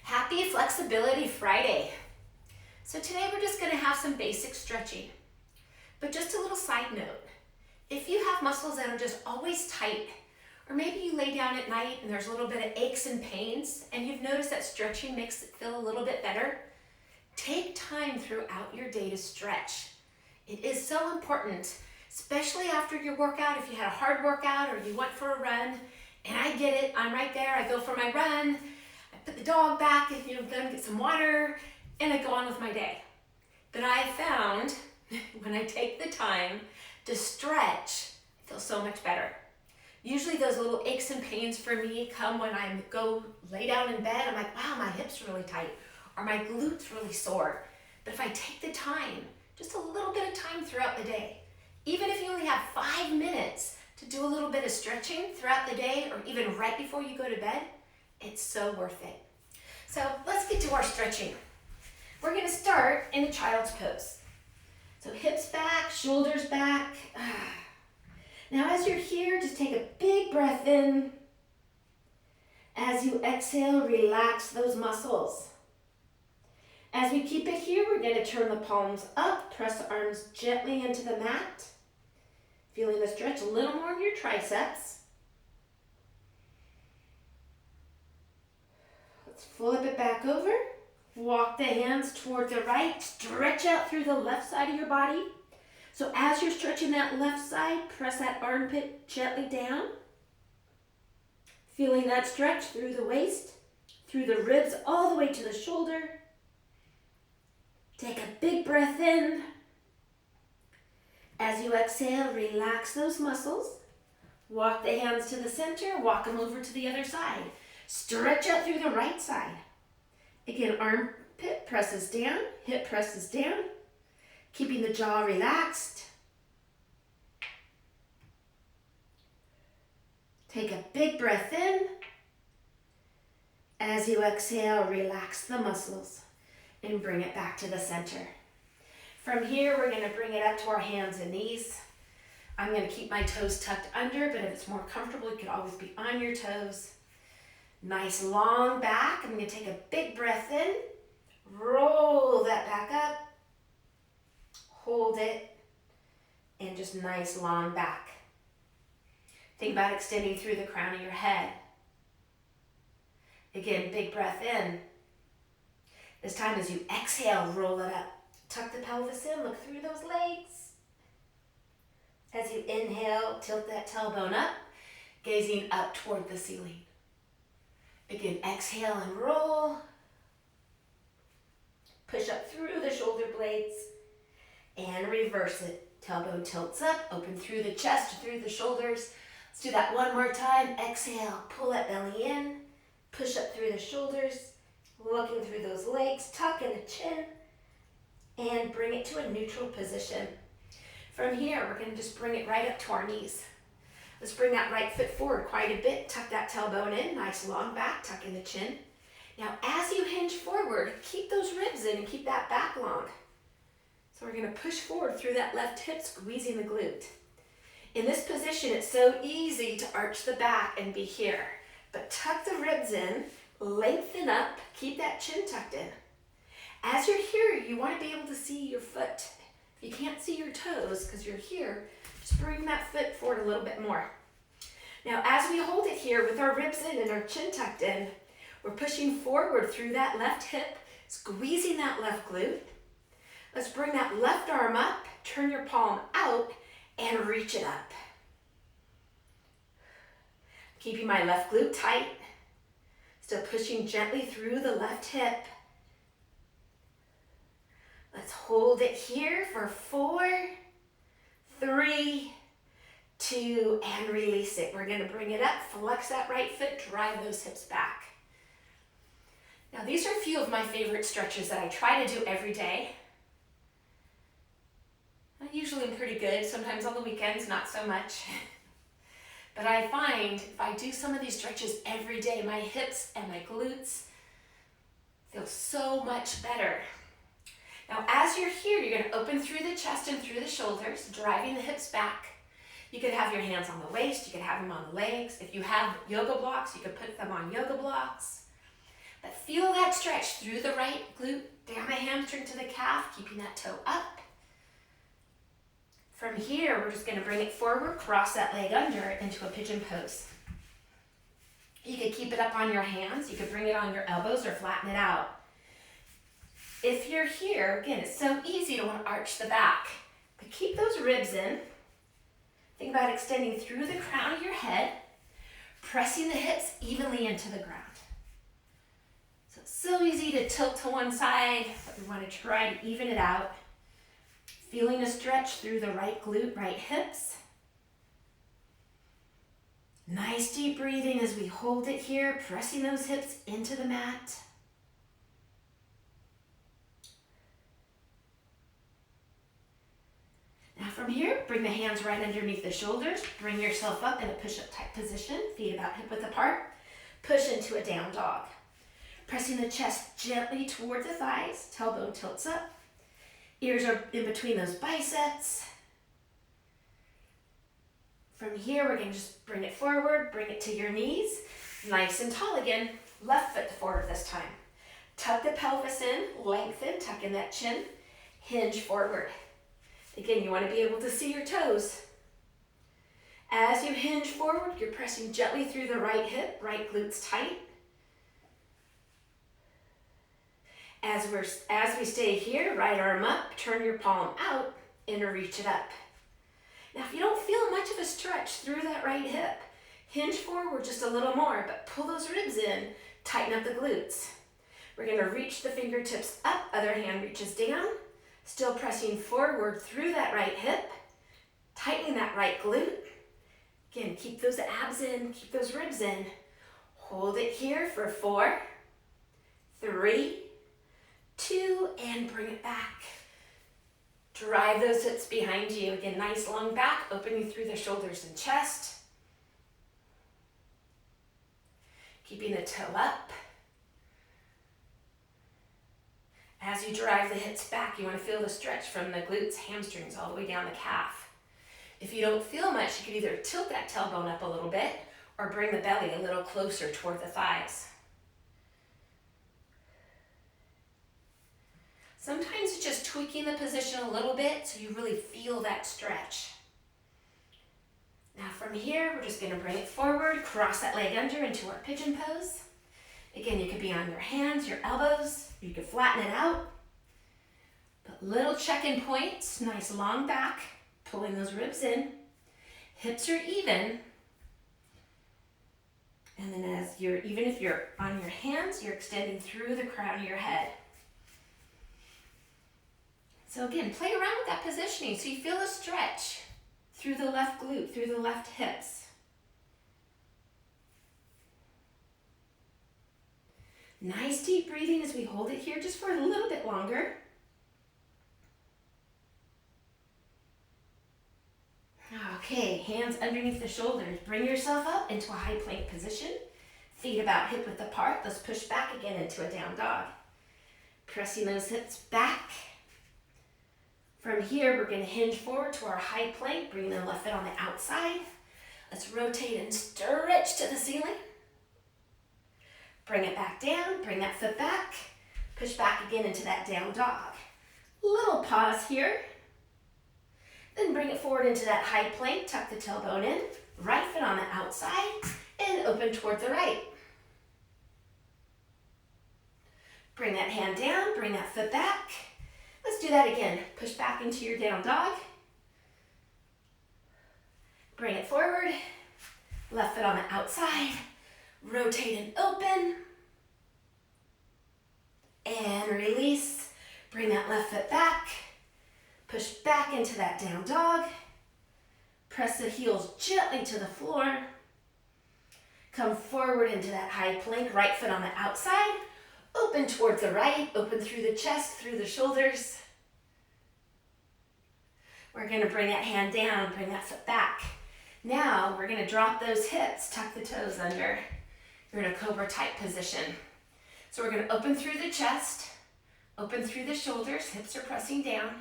Happy Flexibility Friday. So today we're just going to have some basic stretching. But just a little side note, if you have muscles that are just always tight, or maybe you lay down at night and there's a little bit of aches and pains, and you've noticed that stretching makes it feel a little bit better, take time throughout your day to stretch. It is so important, especially after your workout, if you had a hard workout or you went for a run, and I get it, I'm right there, I go for my run, I put the dog back and then get some water, and I go on with my day. But I have found when I take the time to stretch, I feel so much better. Usually those little aches and pains for me come when I go lay down in bed. I'm like, wow, my hip's really tight, or my glutes really sore. But if I take the time, just a little bit of time throughout the day, even if you only have 5 minutes to do a little bit of stretching throughout the day, or even right before you go to bed, it's so worth it. So let's get to our stretching. We're going to start in a child's pose. So hips back, shoulders back. Now as you're here, just take a big breath in. As you exhale, relax those muscles. As we keep it here, we're going to turn the palms up, press the arms gently into the mat. Feeling the stretch a little more in your triceps. Let's flip it back over. Walk the hands toward the right. Stretch out through the left side of your body. So as you're stretching that left side, press that armpit gently down. Feeling that stretch through the waist, through the ribs, all the way to the shoulder. Take a big breath in. As you exhale, relax those muscles. Walk the hands to the center, walk them over to the other side. Stretch out through the right side. Again, armpit presses down, hip presses down, keeping the jaw relaxed. Take a big breath in. As you exhale, relax the muscles and bring it back to the center. From here, we're going to bring it up to our hands and knees. I'm going to keep my toes tucked under, but if it's more comfortable, you can always be on your toes. Nice long back. I'm going to take a big breath in. Roll that back up. Hold it. And just nice long back. Think about extending through the crown of your head. Again, big breath in. This time as you exhale, roll it up. Tuck the pelvis in, look through those legs. As you inhale, tilt that tailbone up, gazing up toward the ceiling. Again, exhale and roll. Push up through the shoulder blades and reverse it. Tailbone tilts up, open through the chest, through the shoulders. Let's do that one more time. Exhale, pull that belly in, push up through the shoulders, looking through those legs, tuck in the chin, and bring it to a neutral position. From here, we're going to just bring it right up to our knees. Let's bring that right foot forward quite a bit. Tuck that tailbone in, nice long back, tuck in the chin. Now, as you hinge forward, keep those ribs in and keep that back long. So we're going to push forward through that left hip, squeezing the glute. In this position, it's so easy to arch the back and be here. But tuck the ribs in, lengthen up, keep that chin tucked in. As you're here, you want to be able to see your foot. If you can't see your toes because you're here, just bring that foot forward a little bit more. Now, as we hold it here with our ribs in and our chin tucked in, we're pushing forward through that left hip, squeezing that left glute. Let's bring that left arm up, turn your palm out, and reach it up. Keeping my left glute tight, still pushing gently through the left hip. Let's hold it here for 4, 3, 2, and release it. We're going to bring it up, flex that right foot, drive those hips back. Now, these are a few of my favorite stretches that I try to do every day. I usually am pretty good, sometimes on the weekends, not so much. But I find if I do some of these stretches every day, my hips and my glutes feel so much better. Now, as you're here, you're going to open through the chest and through the shoulders, driving the hips back. You could have your hands on the waist, you could have them on the legs. If you have yoga blocks, you could put them on yoga blocks. But feel that stretch through the right glute, down the hamstring to the calf, keeping that toe up. From here, we're just going to bring it forward, cross that leg under into a pigeon pose. You could keep it up on your hands, you could bring it on your elbows or flatten it out. If you're here, again, it's so easy to want to arch the back, but keep those ribs in. Think about extending through the crown of your head, pressing the hips evenly into the ground. So it's so easy to tilt to one side, but we want to try to even it out. Feeling a stretch through the right glute, right hips. Nice deep breathing as we hold it here, pressing those hips into the mat. Now from here, bring the hands right underneath the shoulders. Bring yourself up in a push-up type position, feet about hip width apart. Push into a down dog. Pressing the chest gently toward the thighs, tailbone tilts up. Ears are in between those biceps. From here, we're going to just bring it forward, bring it to your knees. Nice and tall again. Left foot forward this time. Tuck the pelvis in, lengthen, tuck in that chin. Hinge forward. Again, you want to be able to see your toes. As you hinge forward, you're pressing gently through the right hip, right glutes tight. As we stay here, right arm up, turn your palm out, and reach it up. Now, if you don't feel much of a stretch through that right hip, hinge forward just a little more, but pull those ribs in, tighten up the glutes. We're going to reach the fingertips up, other hand reaches down, still pressing forward through that right hip, tightening that right glute. Again, keep those abs in, keep those ribs in. Hold it here for 4, 3, 2, and bring it back. Drive those hips behind you. Again, nice long back, opening through the shoulders and chest. Keeping the toe up. As you drive the hips back, you want to feel the stretch from the glutes, hamstrings, all the way down the calf. If you don't feel much, you can either tilt that tailbone up a little bit or bring the belly a little closer toward the thighs. Sometimes it's just tweaking the position a little bit so you really feel that stretch. Now from here, we're just going to bring it forward, cross that leg under into our pigeon pose. Again, you could be on your hands, your elbows, you could flatten it out. But little check-in points, nice long back, pulling those ribs in. Hips are even. And then even if you're on your hands, you're extending through the crown of your head. So again, play around with that positioning so you feel a stretch through the left glute, through the left hips. Nice deep breathing as we hold it here just for a little bit longer. Okay, hands underneath the shoulders. Bring yourself up into a high plank position. Feet about hip width apart. Let's push back again into a down dog. Pressing those hips back. From here, we're going to hinge forward to our high plank, bring the left foot on the outside. Let's rotate and stretch to the ceiling. Bring it back down, bring that foot back, push back again into that down dog. Little pause here. Then bring it forward into that high plank, tuck the tailbone in, right foot on the outside, and open toward the right. Bring that hand down, bring that foot back. Let's do that again. Push back into your down dog. Bring it forward. Left foot on the outside. Rotate and open. And release. Bring that left foot back. Push back into that down dog. Press the heels gently to the floor. Come forward into that high plank. Right foot on the outside. Open towards the right, open through the chest, through the shoulders. We're going to bring that hand down, bring that foot back. Now we're going to drop those hips, tuck the toes under. You're in a cobra type position. So we're going to open through the chest, open through the shoulders, hips are pressing down.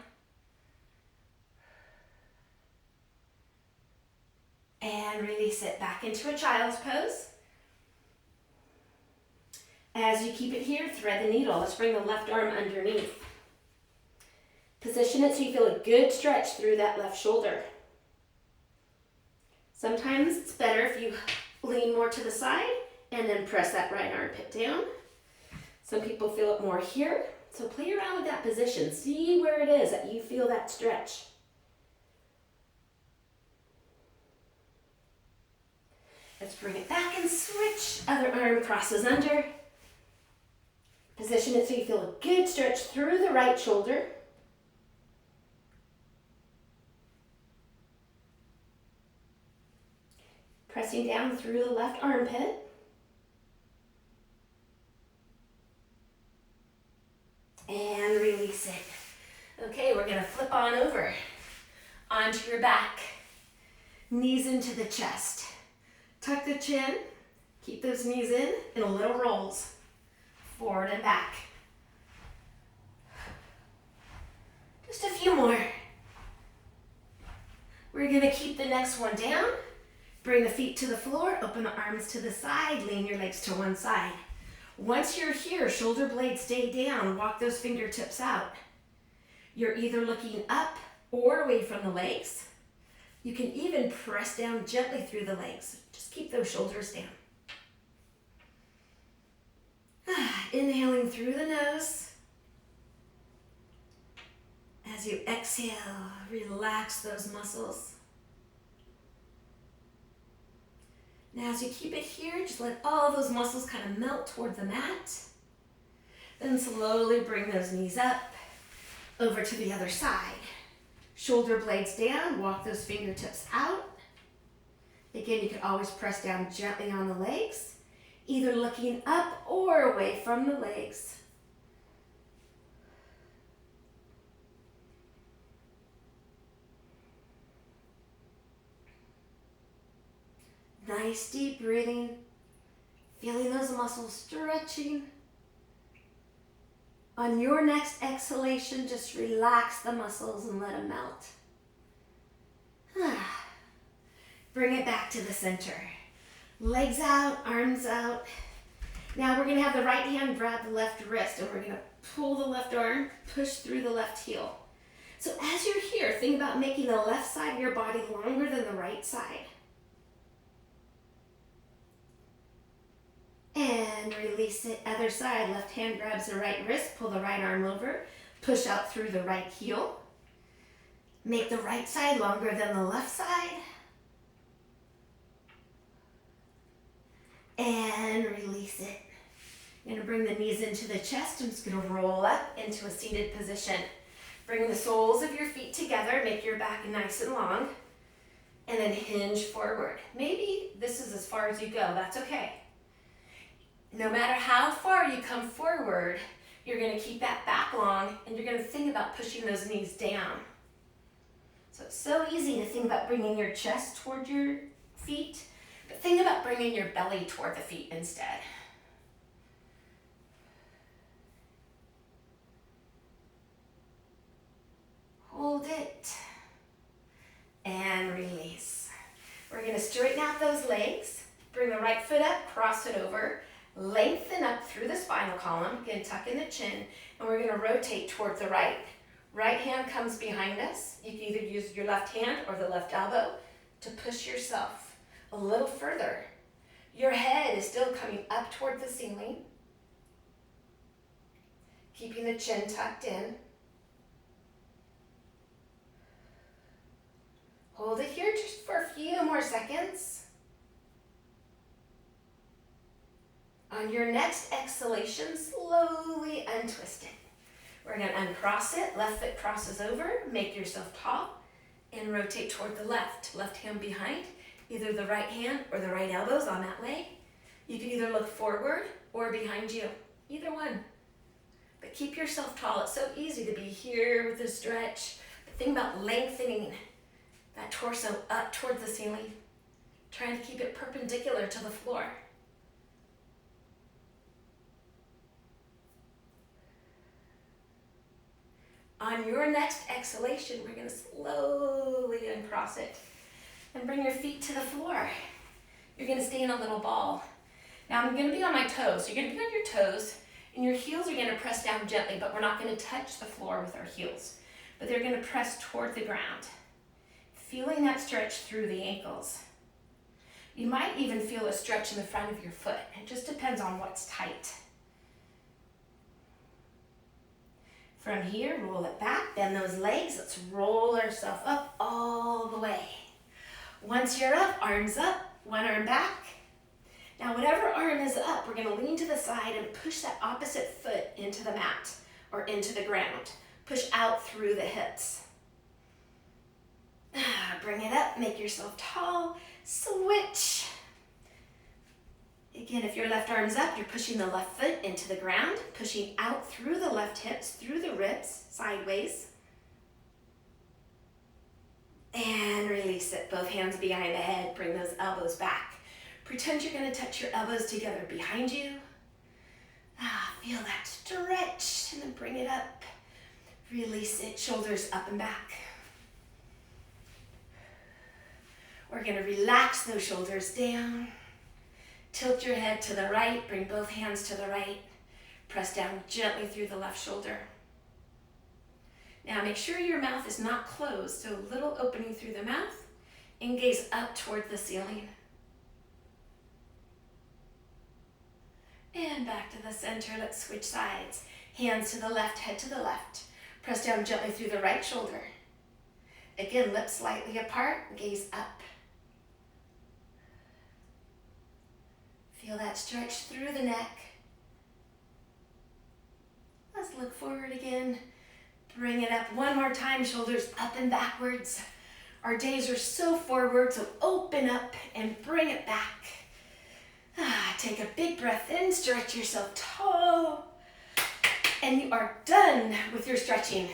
And release it back into a child's pose. As you keep it here, thread the needle. Let's bring the left arm underneath. Position it so you feel a good stretch through that left shoulder. Sometimes it's better if you lean more to the side and then press that right armpit down. Some people feel it more here. So play around with that position. See where it is that you feel that stretch. Let's bring it back and switch. Other arm crosses under. Position it so you feel a good stretch through the right shoulder. Pressing down through the left armpit. And release it. Okay, we're gonna flip on over onto your back. Knees into the chest. Tuck the chin. Keep those knees in little rolls. Forward and back. Just a few more. We're gonna keep the next one down. Bring the feet to the floor, open the arms to the side, lean your legs to one side. Once you're here, shoulder blades stay down, walk those fingertips out. You're either looking up or away from the legs. You can even press down gently through the legs. Just keep those shoulders down. Inhaling through the nose. As you exhale, relax those muscles. Now as you keep it here, just let all those muscles kind of melt toward the mat. Then slowly bring those knees up, over to the other side. Shoulder blades down, walk those fingertips out. Again, you can always press down gently on the legs, either looking up or away from the legs. Nice deep breathing, feeling those muscles stretching. On your next exhalation, just relax the muscles and let them melt. Bring it back to the center. Legs out, arms out. Now we're gonna have the right hand grab the left wrist and we're gonna pull the left arm, push through the left heel. So as you're here, think about making the left side of your body longer than the right side. And release it, other side. Left hand grabs the right wrist, pull the right arm over, push out through the right heel. Make the right side longer than the left side. And release it. You're gonna bring the knees into the chest. I'm just gonna roll up into a seated position. Bring the soles of your feet together, make your back nice and long, and then hinge forward. Maybe this is as far as you go, that's okay. No matter how far you come forward, you're gonna keep that back long and you're gonna think about pushing those knees down. So it's so easy to think about bringing your chest toward your feet, but think about bringing your belly toward the feet instead. Hold it and release. We're gonna straighten out those legs, bring the right foot up, cross it over, lengthen up through the spinal column, again tuck in the chin, and we're gonna rotate toward the right. Right hand comes behind us. You can either use your left hand or the left elbow to push yourself a little further. Your head is still coming up toward the ceiling, keeping the chin tucked in. Hold it here just for a few more seconds. On your next exhalation, slowly untwist it. We're gonna uncross it, left foot crosses over, make yourself tall, and rotate toward the left. Left hand behind, either the right hand or the right elbows on that leg. You can either look forward or behind you, either one. But keep yourself tall. It's so easy to be here with a stretch, but think about lengthening that torso up toward the ceiling, trying to keep it perpendicular to the floor. On your next exhalation, we're gonna slowly uncross it and bring your feet to the floor. You're gonna stay in a little ball. Now I'm gonna be on my toes. So you're gonna be on your toes and your heels are gonna press down gently, but we're not gonna touch the floor with our heels, but they're gonna press toward the ground. Feeling that stretch through the ankles. You might even feel a stretch in the front of your foot. It just depends on what's tight. From here, roll it back, bend those legs. Let's roll ourselves up all the way. Once you're up, arms up, one arm back. Now, whatever arm is up, we're gonna lean to the side and push that opposite foot into the mat or into the ground. Push out through the hips. Bring it up, make yourself tall, switch. Again, if your left arm's up, you're pushing the left foot into the ground, pushing out through the left hips, through the ribs, sideways. And release it, both hands behind the head, bring those elbows back. Pretend you're gonna touch your elbows together behind you. Feel that stretch, and then bring it up. Release it, shoulders up and back. We're gonna relax those shoulders down. Tilt your head to the right, bring both hands to the right. Press down gently through the left shoulder. Now make sure your mouth is not closed, so a little opening through the mouth, and gaze up toward the ceiling. And back to the center, let's switch sides. Hands to the left, head to the left. Press down gently through the right shoulder. Again, lips slightly apart, gaze up. Feel that stretch through the neck. Let's look forward again. Bring it up one more time, shoulders up and backwards. Our days are so forward, so open up and bring it back. Take a big breath in, stretch yourself tall, and you are done with your stretching.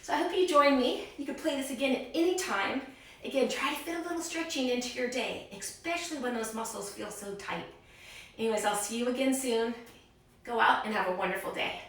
So I hope you join me. You can play this again at any time. Again, try to fit a little stretching into your day, especially when those muscles feel so tight. Anyways, I'll see you again soon. Go out and have a wonderful day.